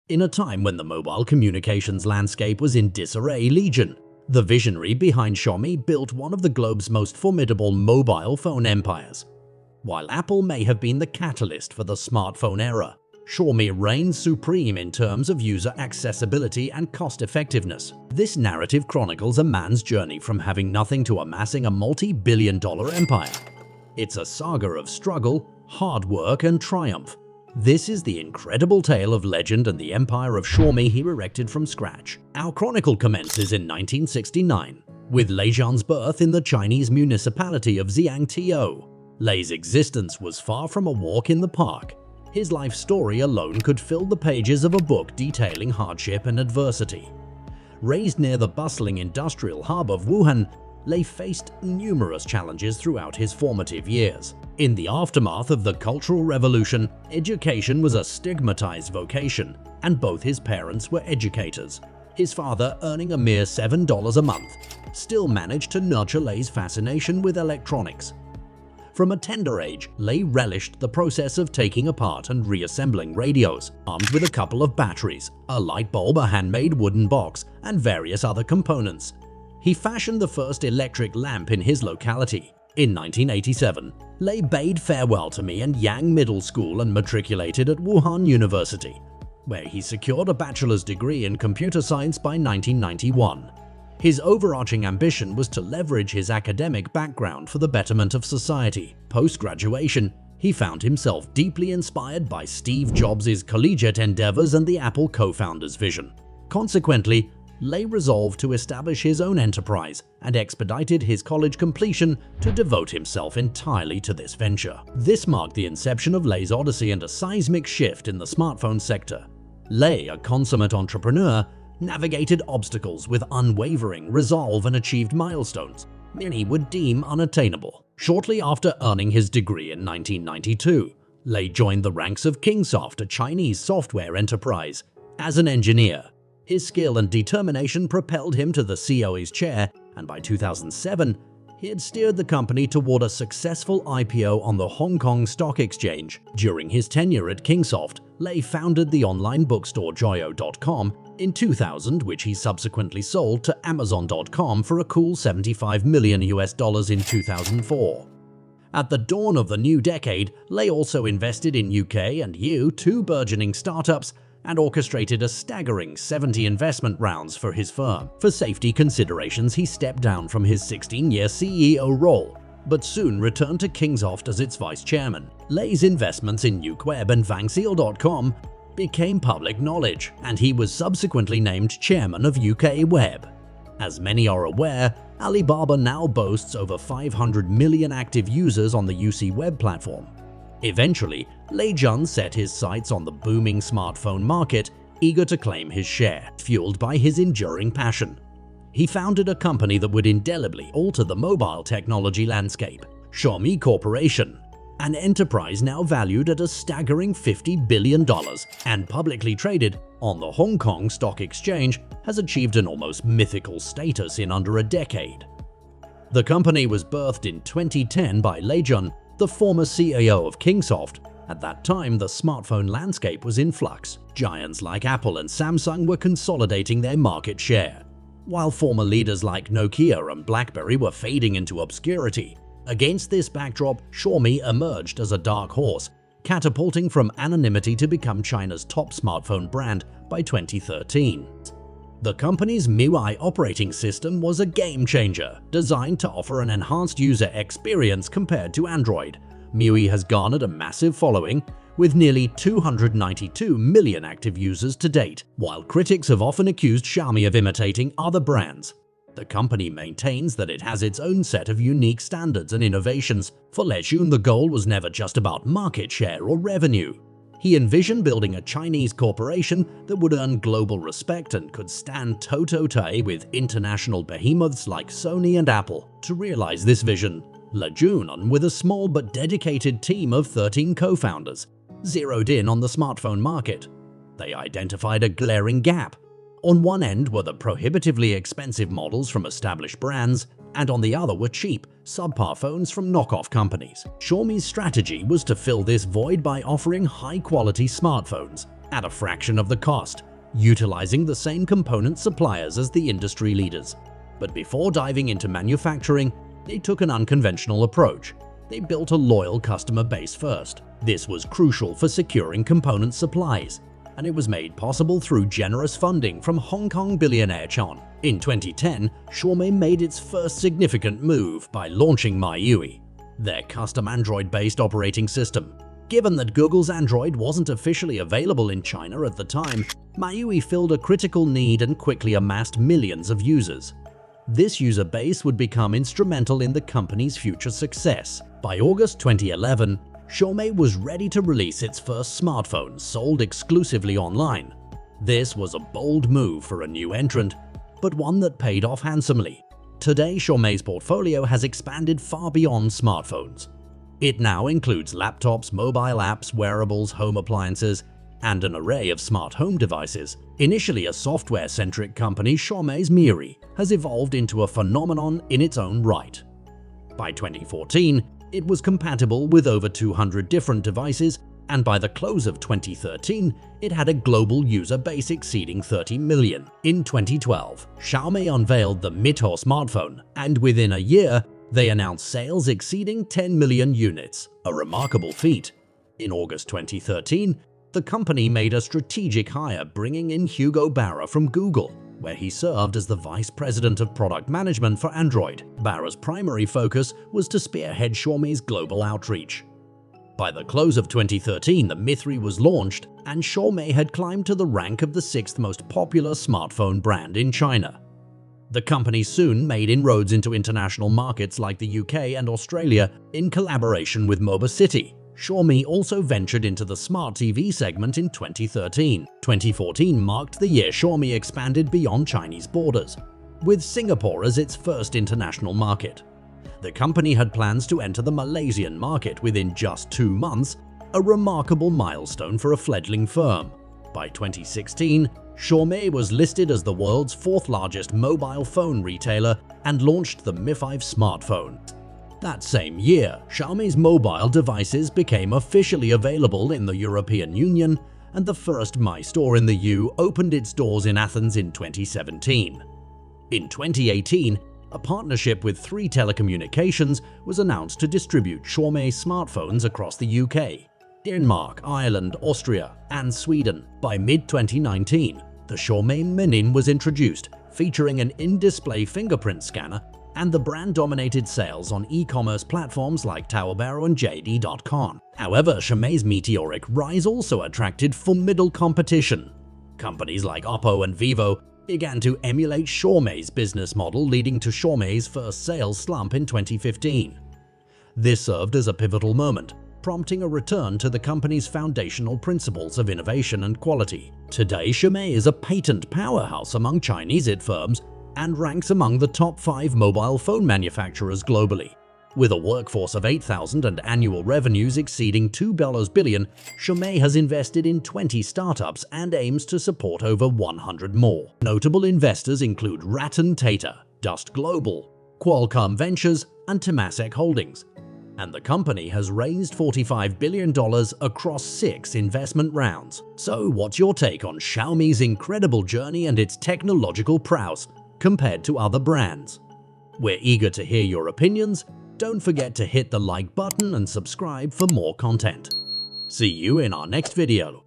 In a time when the mobile communications landscape was in disarray, Lei Jun, the visionary behind Xiaomi, built one of the globe's most formidable mobile phone empires. While Apple may have been the catalyst for the smartphone era, Xiaomi reigns supreme in terms of user accessibility and cost-effectiveness. This narrative chronicles a man's journey from having nothing to amassing a multi-billion-dollar empire. It's a saga of struggle, hard work, and triumph. This is the incredible tale of legend and the empire of Xiaomi he erected from scratch. Our chronicle commences in 1969, with Lei Jun's birth in the Chinese municipality of Xiangtou. Lei's existence was far from a walk in the park. His life story alone could fill the pages of a book detailing hardship and adversity. Raised near the bustling industrial hub of Wuhan, Lei faced numerous challenges throughout his formative years. In the aftermath of the Cultural Revolution, education was a stigmatized vocation, and both his parents were educators. His father, earning a mere $7 a month, still managed to nurture Lei's fascination with electronics. From a tender age, Lei relished the process of taking apart and reassembling radios, armed with a couple of batteries, a light bulb, a handmade wooden box, and various other components. He fashioned the first electric lamp in his locality. In 1987, Lei bade farewell to Mianyang Middle School and matriculated at Wuhan University, where he secured a bachelor's degree in computer science by 1991. His overarching ambition was to leverage his academic background for the betterment of society. Post-graduation, he found himself deeply inspired by Steve Jobs' collegiate endeavors and the Apple co-founder's vision. Consequently, Lei resolved to establish his own enterprise and expedited his college completion to devote himself entirely to this venture. This marked the inception of Lei's odyssey and a seismic shift in the smartphone sector. Lei, a consummate entrepreneur, navigated obstacles with unwavering resolve and achieved milestones many would deem unattainable. Shortly after earning his degree in 1992, Lei joined the ranks of Kingsoft, a Chinese software enterprise. As an engineer, his skill and determination propelled him to the CEO's chair, and by 2007, he had steered the company toward a successful IPO on the Hong Kong Stock Exchange. During his tenure at Kingsoft, Lei founded the online bookstore Joyo.com in 2000, which he subsequently sold to Amazon.com for a cool $75 million in 2004. At the dawn of the new decade, Lei also invested in UK and EU, two burgeoning startups, and orchestrated a staggering 70 investment rounds for his firm. For safety considerations, he stepped down from his 16-year CEO role, but soon returned to Kingsoft as its vice chairman. Lei's investments in NukeWeb and Vangseal.com became public knowledge, and he was subsequently named chairman of UK Web. As many are aware, Alibaba now boasts over 500 million active users on the UC Web platform. Eventually, Lei Jun set his sights on the booming smartphone market, eager to claim his share, fueled by his enduring passion. He founded a company that would indelibly alter the mobile technology landscape, Xiaomi Corporation, an enterprise now valued at a staggering $50 billion and publicly traded on the Hong Kong Stock Exchange, has achieved an almost mythical status in under a decade. The company was birthed in 2010 by Lei Jun, the former CEO of Kingsoft. At that time, the smartphone landscape was in flux. Giants like Apple and Samsung were consolidating their market share, while former leaders like Nokia and BlackBerry were fading into obscurity. Against this backdrop, Xiaomi emerged as a dark horse, catapulting from anonymity to become China's top smartphone brand by 2013. The company's MIUI operating system was a game-changer, designed to offer an enhanced user experience compared to Android. MIUI has garnered a massive following, with nearly 292 million active users to date. While critics have often accused Xiaomi of imitating other brands, the company maintains that it has its own set of unique standards and innovations. For Lei Jun, the goal was never just about market share or revenue. He envisioned building a Chinese corporation that would earn global respect and could stand toe-to-toe with international behemoths like Sony and Apple. To realize this vision, Lei Jun, with a small but dedicated team of 13 co-founders, zeroed in on the smartphone market. They identified a glaring gap. On one end were the prohibitively expensive models from established brands, and on the other were cheap, subpar phones from knockoff companies. Xiaomi's strategy was to fill this void by offering high-quality smartphones at a fraction of the cost, utilizing the same component suppliers as the industry leaders. But before diving into manufacturing, they took an unconventional approach. They built a loyal customer base first. This was crucial for securing component supplies, and it was made possible through generous funding from Hong Kong billionaire Chen. In 2010, Xiaomi made its first significant move by launching MIUI, their custom Android-based operating system. Given that Google's Android wasn't officially available in China at the time, MIUI filled a critical need and quickly amassed millions of users. This user base would become instrumental in the company's future success. By August 2011, Xiaomi was ready to release its first smartphone sold exclusively online. This was a bold move for a new entrant, but one that paid off handsomely. Today, Xiaomi's portfolio has expanded far beyond smartphones. It now includes laptops, mobile apps, wearables, home appliances, and an array of smart home devices. Initially a software-centric company, Xiaomi's MIUI has evolved into a phenomenon in its own right. By 2014, it was compatible with over 200 different devices, and by the close of 2013, it had a global user base exceeding 30 million. In 2012, Xiaomi unveiled the Mito smartphone, and within a year, they announced sales exceeding 10 million units, a remarkable feat. In August 2013, the company made a strategic hire, bringing in Hugo Barra from Google, where he served as the Vice President of Product Management for Android. Barra's primary focus was to spearhead Xiaomi's global outreach. By the close of 2013, the Mi 3 was launched, and Xiaomi had climbed to the rank of the 6th most popular smartphone brand in China. The company soon made inroads into international markets like the UK and Australia in collaboration with Mobicity. Xiaomi also ventured into the smart TV segment in 2013. 2014 marked the year Xiaomi expanded beyond Chinese borders, with Singapore as its first international market. The company had plans to enter the Malaysian market within just 2 months, a remarkable milestone for a fledgling firm. By 2016, Xiaomi was listed as the world's 4th largest mobile phone retailer and launched the Mi 5 smartphone. That same year, Xiaomi's mobile devices became officially available in the European Union, and the first Mi Store in the EU opened its doors in Athens in 2017. In 2018, a partnership with 3 Telecommunications was announced to distribute Xiaomi smartphones across the UK, Denmark, Ireland, Austria, and Sweden. By mid-2019, the Xiaomi Minin was introduced, featuring an in-display fingerprint scanner, and the brand dominated sales on e-commerce platforms like Taobao and JD.com. However, Xiaomi's meteoric rise also attracted formidable competition. Companies like Oppo and Vivo began to emulate Xiaomi's business model, leading to Xiaomi's first sales slump in 2015. This served as a pivotal moment, prompting a return to the company's foundational principles of innovation and quality. Today, Xiaomi is a patent powerhouse among Chinese IT firms and ranks among the top 5 mobile phone manufacturers globally. With a workforce of 8,000 and annual revenues exceeding $2 billion, Xiaomi has invested in 20 startups and aims to support over 100 more. Notable investors include Ratan Tata, Dust Global, Qualcomm Ventures, and Temasek Holdings. And the company has raised $45 billion across 6 investment rounds. So what's your take on Xiaomi's incredible journey and its technological prowess compared to other brands? We're eager to hear your opinions. Don't forget to hit the like button and subscribe for more content. See you in our next video.